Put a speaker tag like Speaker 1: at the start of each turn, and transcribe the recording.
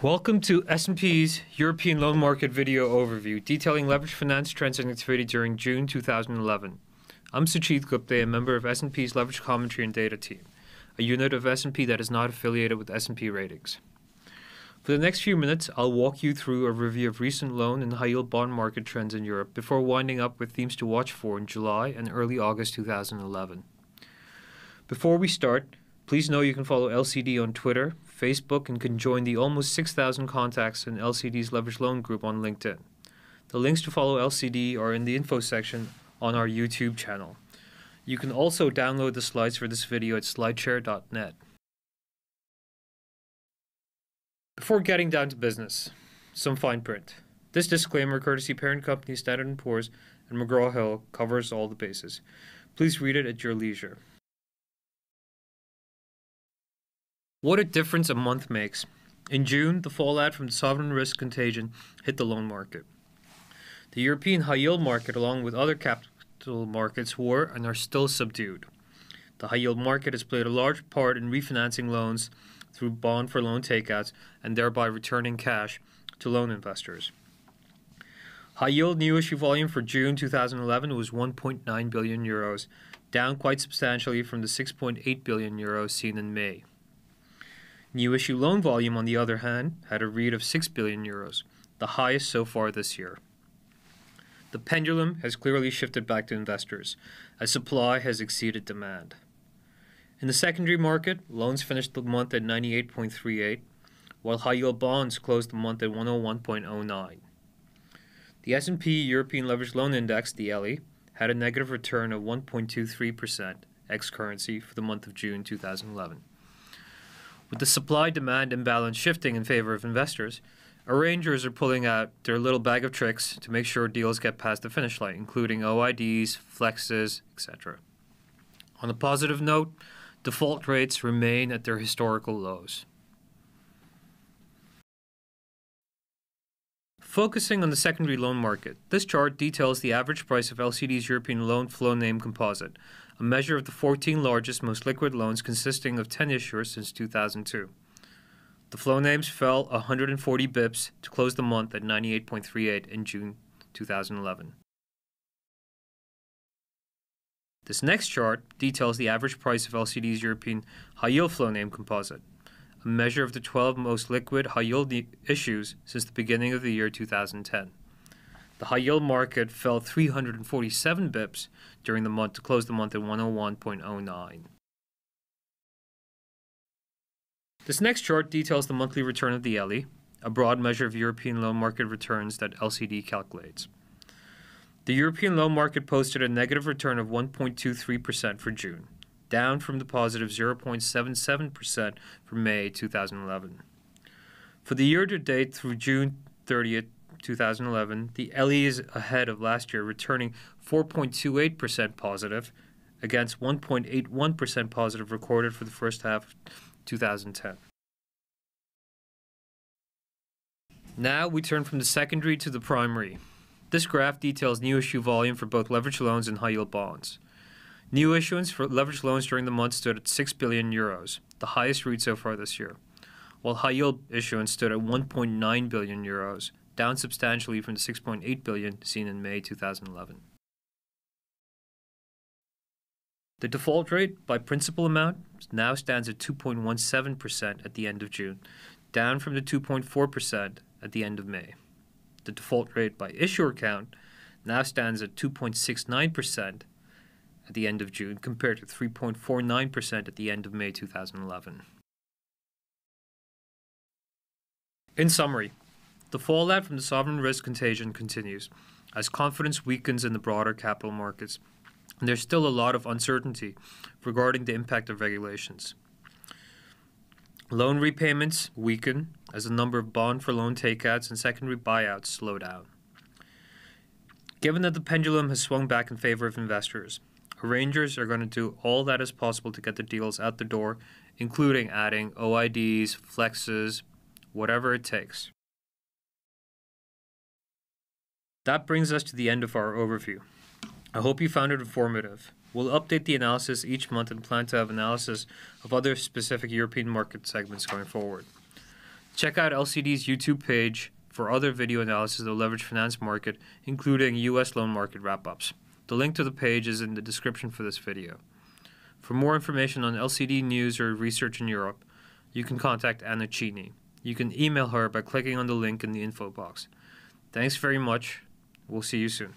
Speaker 1: Welcome to S&P's European loan market video overview detailing leveraged finance trends and activity during June 2011. I'm Suchit Gupta, a member of S&P's Leveraged Commentary and Data team, a unit of S&P that is not affiliated with S&P Ratings. For the next few minutes, I'll walk you through a review of recent loan and high-yield bond market trends in Europe before winding up with themes to watch for in July and early August 2011. Before we start, please know you can follow LCD on Twitter, Facebook, and can join the almost 6,000 contacts in LCD's Leveraged Loan group on LinkedIn. The links to follow LCD are in the info section on our YouTube channel. You can also download the slides for this video at slideshare.net. Before getting down to business, some fine print. This disclaimer, courtesy parent company Standard & Poor's and McGraw-Hill, covers all the bases. Please read it at your leisure. What a difference a month makes. In June, the fallout from the sovereign risk contagion hit the loan market. The European high-yield market, along with other capital markets, were and are still subdued. The high-yield market has played a large part in refinancing loans through bond-for-loan takeouts and thereby returning cash to loan investors. High-yield new issue volume for June 2011 was 1.9 billion euros, down quite substantially from the 6.8 billion euros seen in May. New issue loan volume, on the other hand, had a read of 6 billion euros, the highest so far this year. The pendulum has clearly shifted back to investors, as supply has exceeded demand. In the secondary market, loans finished the month at 98.38, while high-yield bonds closed the month at 101.09. The S&P European Leveraged Loan Index, the LE, had a negative return of 1.23% ex-currency for the month of June 2011. With the supply-demand imbalance shifting in favor of investors, arrangers are pulling out their little bag of tricks to make sure deals get past the finish line, including OIDs, flexes, etc. On a positive note, default rates remain at their historical lows. Focusing on the secondary loan market, this chart details the average price of LCD's European Loan Flow Name Composite, a measure of the 14 largest, most liquid loans consisting of 10 issuers since 2002. The flow names fell 140 bips to close the month at 98.38 in June 2011. This next chart details the average price of LCD's European High-Yield Flow Name Composite, a measure of the 12 most liquid high-yield issues since the beginning of the year 2010. The high-yield market fell 347 bips during the month to close the month at 101.09. This next chart details the monthly return of the LE, a broad measure of European loan market returns that LCD calculates. The European loan market posted a negative return of 1.23% for June, down from the positive 0.77% for May 2011. For the year-to-date through June 30th, 2011, the LE is ahead of last year, returning 4.28% positive against 1.81% positive recorded for the first half of 2010. Now we turn from the secondary to the primary. This graph details new issue volume for both leveraged loans and high-yield bonds. New issuance for leveraged loans during the month stood at 6 billion euros, the highest read so far this year, while high-yield issuance stood at 1.9 billion euros, down substantially from the 6.8 billion seen in May 2011. The default rate by principal amount now stands at 2.17% at the end of June, down from the 2.4% at the end of May. The default rate by issuer count now stands at 2.69% at the end of June, compared to 3.49% at the end of May 2011. In summary, the fallout from the sovereign risk contagion continues as confidence weakens in the broader capital markets, and there's still a lot of uncertainty regarding the impact of regulations. Loan repayments weaken as the number of bond-for-loan takeouts and secondary buyouts slow down. Given that the pendulum has swung back in favor of investors, arrangers are going to do all that is possible to get the deals out the door, including adding OIDs, flexes, whatever it takes. That brings us to the end of our overview. I hope you found it informative. We'll update the analysis each month and plan to have analysis of other specific European market segments going forward. Check out LCD's YouTube page for other video analysis of the leveraged finance market, including U.S. loan market wrap-ups. The link to the page is in the description for this video. For more information on LCD news or research in Europe, you can contact Anna Cini. You can email her by clicking on the link in the info box. Thanks very much. We'll see you soon.